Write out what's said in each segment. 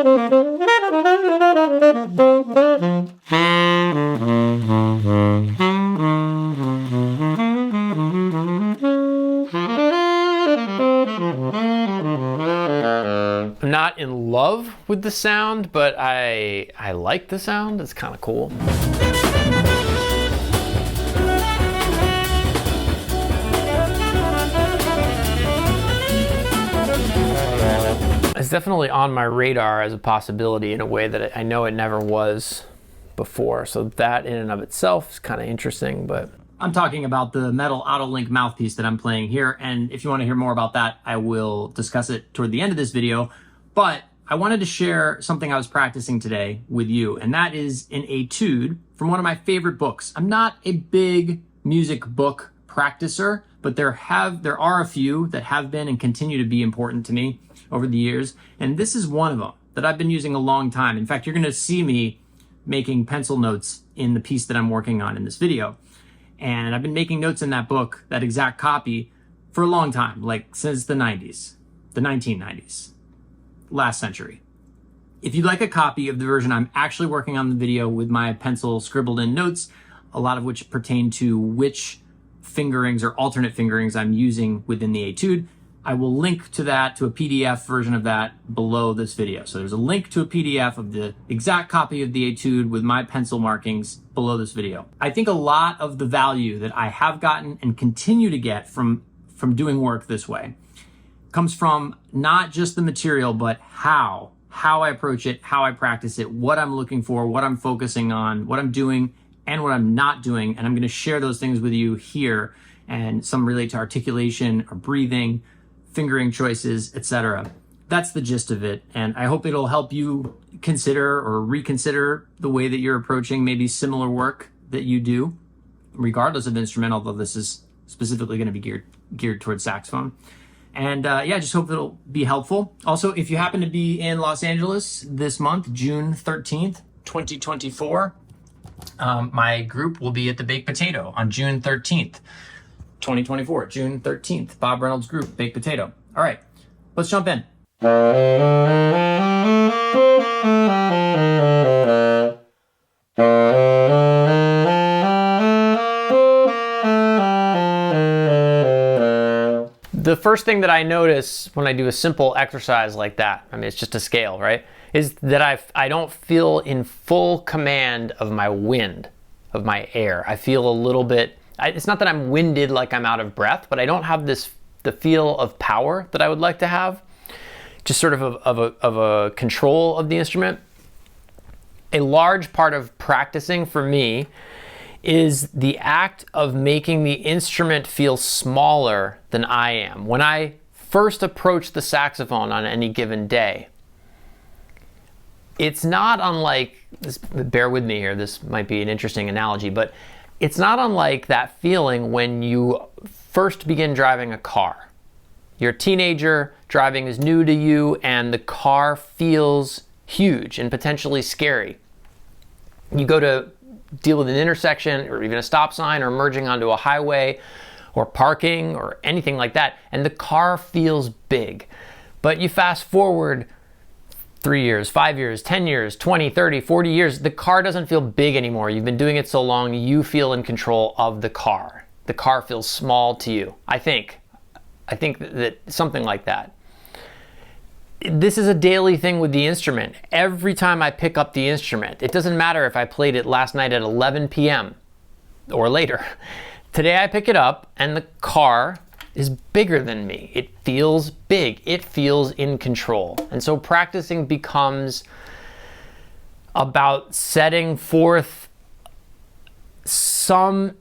I'm not in love with the sound, but I like the sound. It's kind of cool. It's definitely on my radar as a possibility in a way that I know it never was before. So that in and of itself is kind of interesting, but I'm talking about the metal Autolink mouthpiece that I'm playing here. And if you want to hear more about that, I will discuss it toward the end of this video. But I wanted to share something I was practicing today with you, and that is an etude from one of my favorite books. I'm not a big music book practicer, but there are a few that have been and continue to be important to me over the years. And this is one of them that I've been using a long time. In fact, you're going to see me making pencil notes in the piece that I'm working on in this video. And I've been making notes in that book, that exact copy, for a long time, like since the 90s, the 1990s, last century. If you'd like a copy of the version I'm actually working on the video with my pencil scribbled in notes, a lot of which pertain to which fingerings or alternate fingerings I'm using within the etude, I will link to that, to a PDF version of that below this video. So there's a link to a PDF of the exact copy of the etude with my pencil markings below this video. I think a lot of the value that I have gotten and continue to get from doing work this way comes from not just the material, but how I approach it, how I practice it, what I'm looking for, what I'm focusing on, what I'm doing, and what I'm not doing. And I'm going to share those things with you here, and some relate to articulation or breathing, fingering choices, etc. That's the gist of it, and I hope it'll help you consider or reconsider the way that you're approaching maybe similar work that you do, regardless of instrument, although this is specifically going to be geared towards saxophone. And yeah, just hope it'll be helpful. Also, if you happen to be in Los Angeles this month, June 13th, 2024, my group will be at the Baked Potato on June 13th. 2024, June 13th, Bob Reynolds Group, Baked Potato. All right, let's jump in. The first thing that I notice when I do a simple exercise like that, I mean, it's just a scale, right, is that I don't feel in full command of my wind, of my air. I feel a little bit, it's not that I'm winded like I'm out of breath, but I don't have the feel of power that I would like to have, just sort of a control of the instrument. A large part of practicing for me is the act of making the instrument feel smaller than I am. When I first approach the saxophone on any given day, it's not unlike, bear with me here, this might be an interesting analogy, but it's not unlike that feeling when you first begin driving a car. You're a teenager, driving is new to you, and the car feels huge and potentially scary. You go to deal with an intersection or even a stop sign or merging onto a highway or parking or anything like that, and the car feels big. But you fast forward 3 years, 5 years, 10 years, 20, 30, 40 years, the car doesn't feel big anymore. You've been doing it so long, you feel in control of the car. The car feels small to you, I think that something like that. This is a daily thing with the instrument. Every time I pick up the instrument, it doesn't matter if I played it last night at 11 p.m. or later. Today I pick it up and the car is bigger than me. It feels big. It feels in control. And so practicing becomes about setting forth some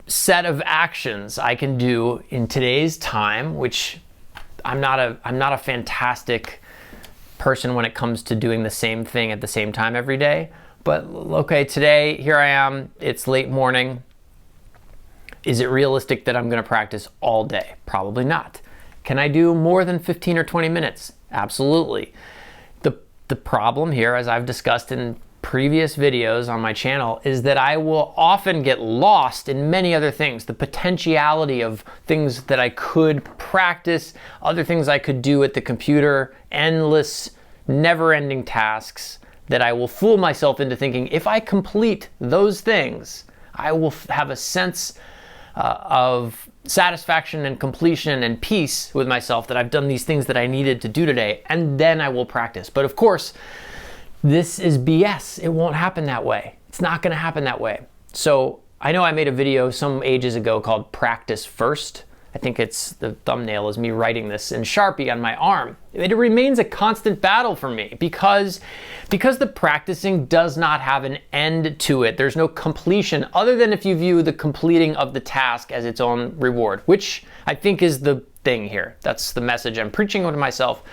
set of actions I can do in today's time, which I'm not a fantastic person when it comes to doing the same thing at the same time every day. But okay, today, here I am, it's late morning. Is it realistic that I'm going to practice all day? Probably not. Can I do more than 15 or 20 minutes? Absolutely. The problem here, as I've discussed in previous videos on my channel, is that I will often get lost in many other things. The potentiality of things that I could practice, other things I could do at the computer, endless never-ending tasks that I will fool myself into thinking if I complete those things, I will have a sense of satisfaction and completion and peace with myself that I've done these things that I needed to do today, and then I will practice. But of course, this is BS. It won't happen that way. It's not going to happen that way. So I know I made a video some ages ago called Practice First. I think the thumbnail is me writing this in Sharpie on my arm. It remains a constant battle for me because the practicing does not have an end to it. There's no completion other than if you view the completing of the task as its own reward, which I think is the thing here. That's the message I'm preaching to myself.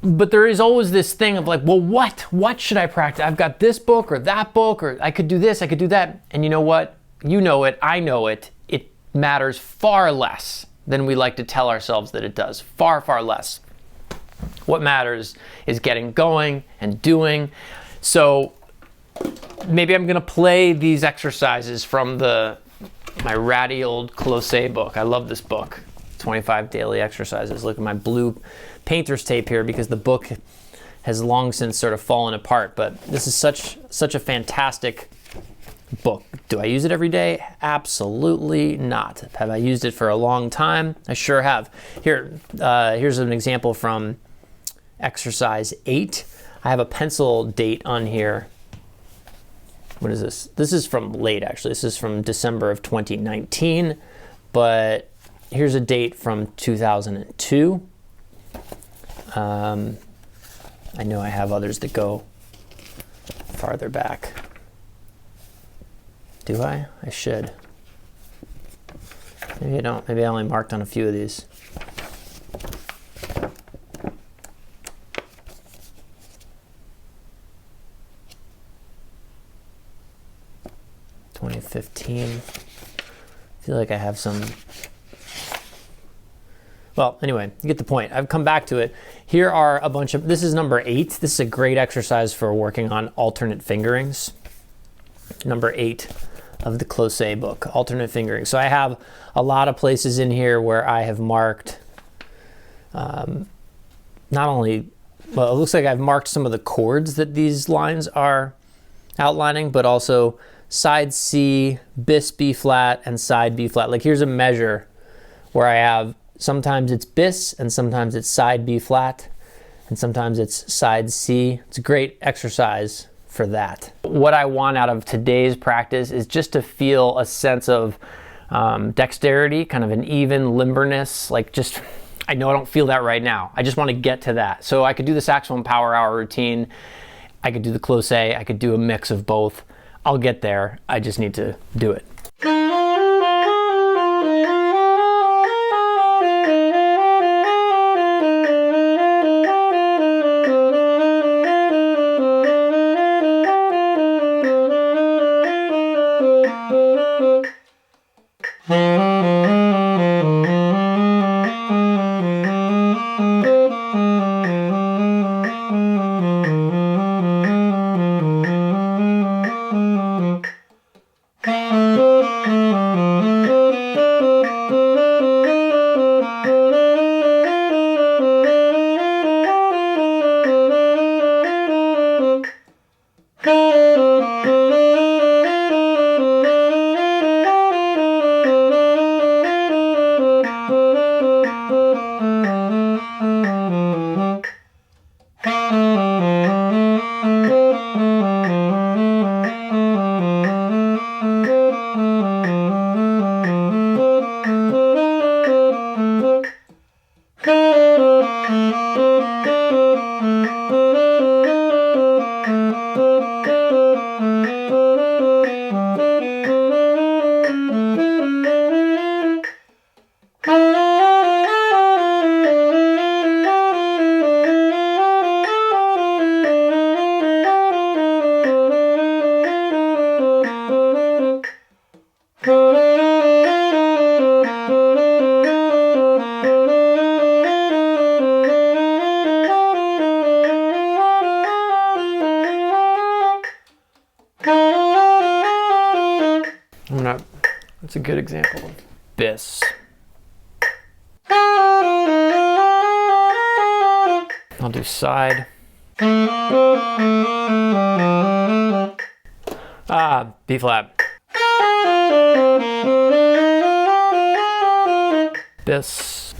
But there is always this thing of like, well, what should I practice? I've got this book or that book, or I could do this, I could do that. And you know what? You know it, I know it. It matters far less than we like to tell ourselves that it does. Far, far less. What matters is getting going and doing. So maybe I'm gonna play these exercises from my ratty old Closé book. I love this book, 25 Daily Exercises. Look at my blue painter's tape here because the book has long since sort of fallen apart, but this is such a fantastic book. Do I use it every day? Absolutely not. Have I used it for a long time? I sure have. Here's an example from exercise 8. I have a pencil date on here. What is this? This is from late, actually. This is from December of 2019, but here's a date from 2002. I know I have others that go farther back. Do I? I should. Maybe I don't. Maybe I only marked on a few of these. I feel like I have some. Well, anyway, you get the point. I've come back to it. Here are a bunch of, this is number 8. This is a great exercise for working on alternate fingerings. Number 8 of the Closé book, alternate fingering. So I have a lot of places in here where I have marked, not only, well, it looks like I've marked some of the chords that these lines are outlining, but also side C, bis B flat, and side B flat. Like here's a measure where I have, sometimes it's bis, and sometimes it's side B flat, and sometimes it's side C. It's a great exercise for that. What I want out of today's practice is just to feel a sense of dexterity, kind of an even limberness, like just, I know I don't feel that right now. I just want to get to that. So I could do the saxophone power hour routine, I could do the Closé, I could do a mix of both. I'll get there, I just need to do it. That's a good example of bis. I'll do side. B flat. This.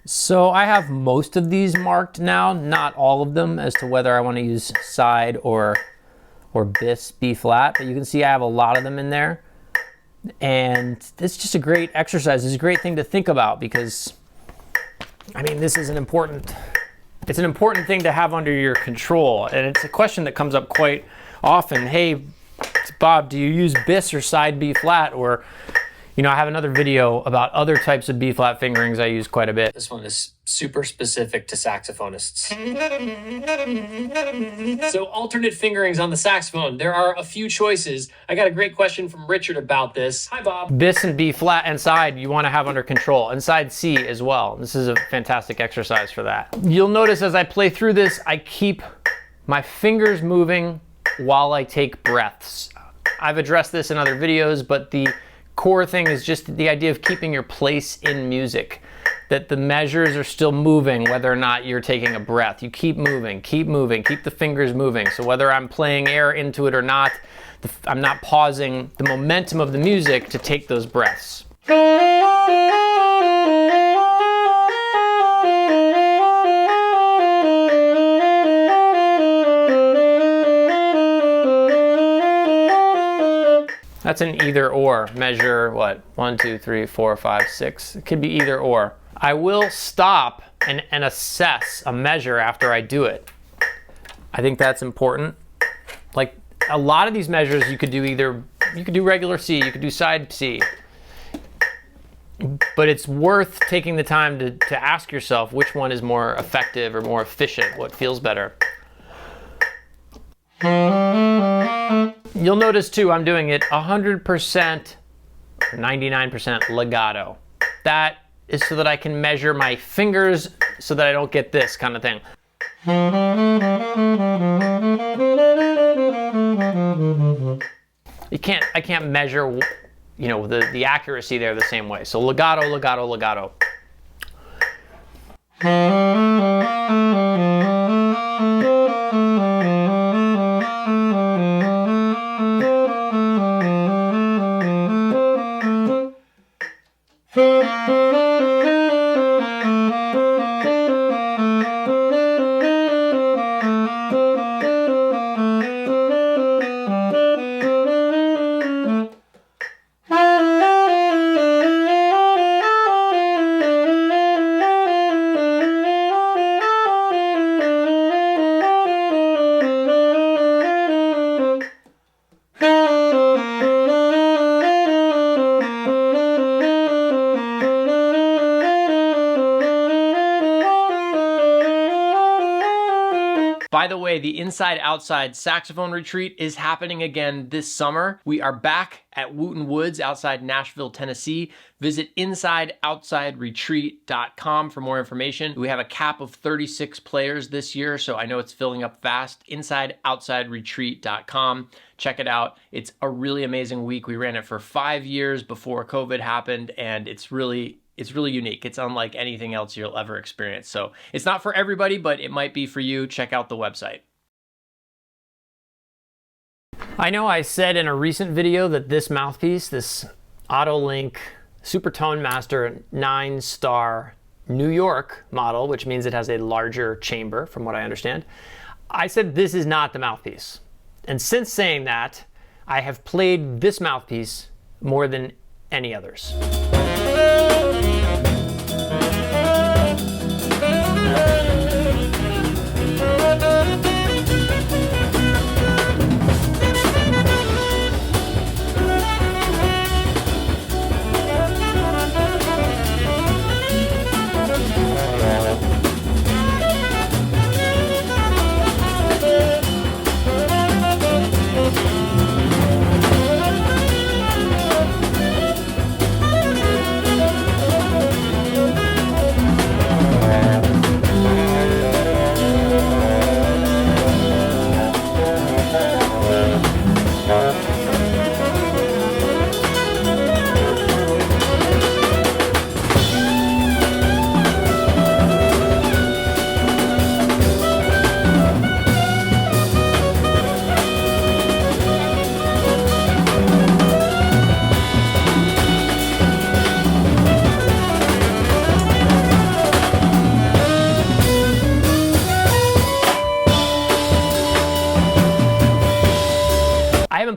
So I have most of these marked now, not all of them, as to whether I want to use side or bis B flat, but you can see I have a lot of them in there. And it's just a great exercise. It's a great thing to think about because, I mean, this is an important thing to have under your control. And it's a question that comes up quite often. Hey, Bob, do you use bis or side B flat? Or, you know, I have another video about other types of B flat fingerings I use quite a bit. This one is super specific to saxophonists. So alternate fingerings on the saxophone. There are a few choices. I got a great question from Richard about this. Hi, Bob. Bis and B flat and side you want to have under control, and side C as well. This is a fantastic exercise for that. You'll notice as I play through this, I keep my fingers moving while I take breaths. I've addressed this in other videos, but the core thing is just the idea of keeping your place in music, that the measures are still moving whether or not you're taking a breath. You keep moving, keep the fingers moving. So whether I'm playing air into it or not, I'm not pausing the momentum of the music to take those breaths. That's an either or. Measure what? 1, 2, 3, 4, 5, 6. It could be either or. I will stop and assess a measure after I do it. I think that's important. Like a lot of these measures you could do regular C, you could do side C. But it's worth taking the time to ask yourself which one is more effective or more efficient, what feels better. You'll notice too, I'm doing it 100%, 99% legato. That is so that I can measure my fingers so that I don't get this kind of thing. I can't measure, you know, the accuracy there the same way. So legato, legato, legato. By the way, the Inside Outside Saxophone Retreat is happening again this summer. We are back at Wooten Woods outside Nashville, Tennessee. Visit InsideOutsideRetreat.com for more information. We have a cap of 36 players this year, so I know it's filling up fast. InsideOutsideRetreat.com. Check it out. It's a really amazing week. We ran it for 5 years before COVID happened, and it's really unique. It's unlike anything else you'll ever experience. So it's not for everybody, but it might be for you. Check out the website. I know I said in a recent video that this mouthpiece, this Autolink Super Tone Master 9-star New York model, which means it has a larger chamber from what I understand, I said this is not the mouthpiece. And since saying that, I have played this mouthpiece more than any others.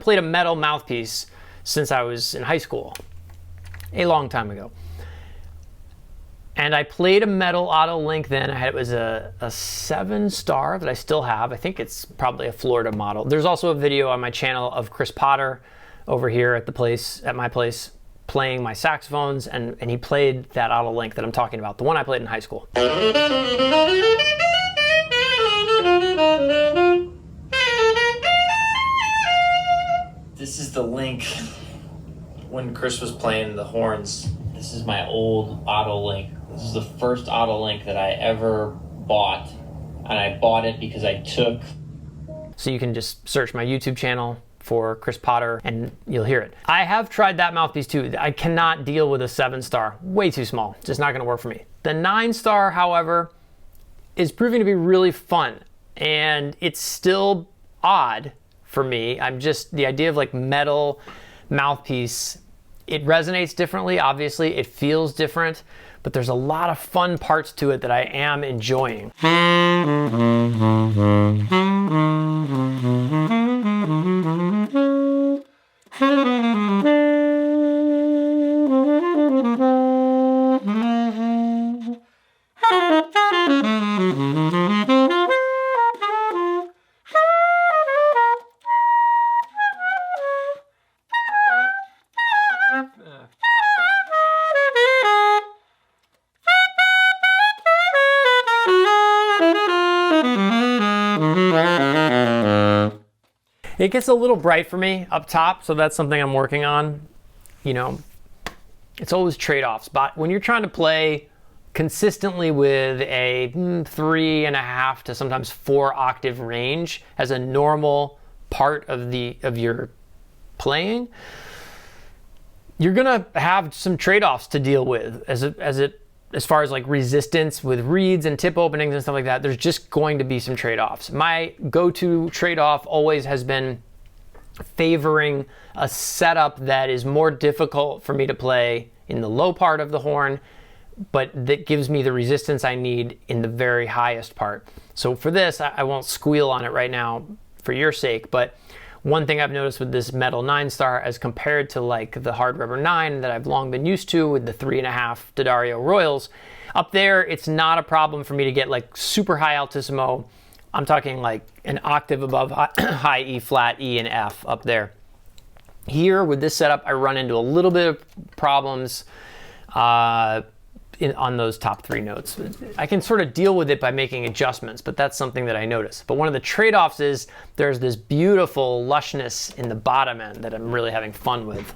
haven't played a metal mouthpiece since I was in high school, a long time ago. And I played a metal auto link then. It was a 7-star that I still have. I think it's probably a Florida model. There's also a video on my channel of Chris Potter over here at my place, playing my saxophones, and he played that auto link that I'm talking about, the one I played in high school. This is the link when Chris was playing the horns. This is my old auto link. This is the first auto link that I ever bought, and I bought it because I took... So you can just search my YouTube channel for Chris Potter and you'll hear it. I have tried that mouthpiece too. I cannot deal with a 7-star, way too small. Just not gonna work for me. The 9-star, however, is proving to be really fun, and it's still odd for me. The idea of like metal mouthpiece, it resonates differently, obviously, it feels different, but there's a lot of fun parts to it that I am enjoying. It gets a little bright for me up top, so that's something I'm working on. You know, it's always trade-offs, but when you're trying to play consistently with a 3.5 to sometimes 4 octave range as a normal part of your playing, you're gonna have some trade-offs to deal with as far as like resistance with reeds and tip openings and stuff like that. There's just going to be some trade-offs. My go-to trade-off always has been favoring a setup that is more difficult for me to play in the low part of the horn, but that gives me the resistance I need in the very highest part. So for this, I won't squeal on it right now for your sake, but one thing I've noticed with this metal 9-star as compared to like the hard rubber 9 that I've long been used to with the 3.5 D'Addario Royals, up there it's not a problem for me to get like super high altissimo. I'm talking like an octave above high E flat, E and F up there. Here with this setup, I run into a little bit of problems on those top 3 notes. I can sort of deal with it by making adjustments, but that's something that I notice. But one of the trade-offs is there's this beautiful lushness in the bottom end that I'm really having fun with.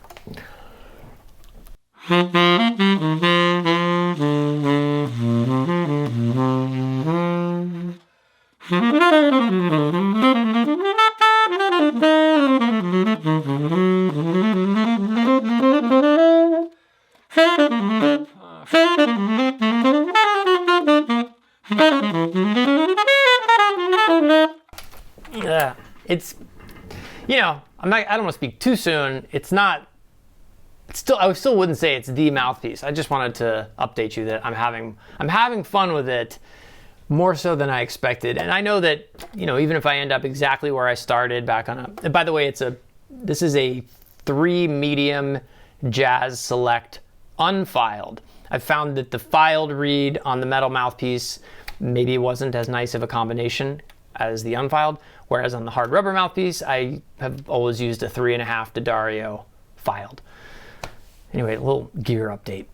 It's, you know, I don't want to speak too soon. I still wouldn't say it's the mouthpiece. I just wanted to update you that I'm having fun with it more so than I expected. And I know that, you know, even if I end up exactly where I started back on and by the way, this is a 3 medium Jazz Select unfiled. I found that the filed reed on the metal mouthpiece maybe wasn't as nice of a combination as the unfiled, whereas on the hard rubber mouthpiece, I have always used a 3.5 D'Addario filed. Anyway, a little gear update.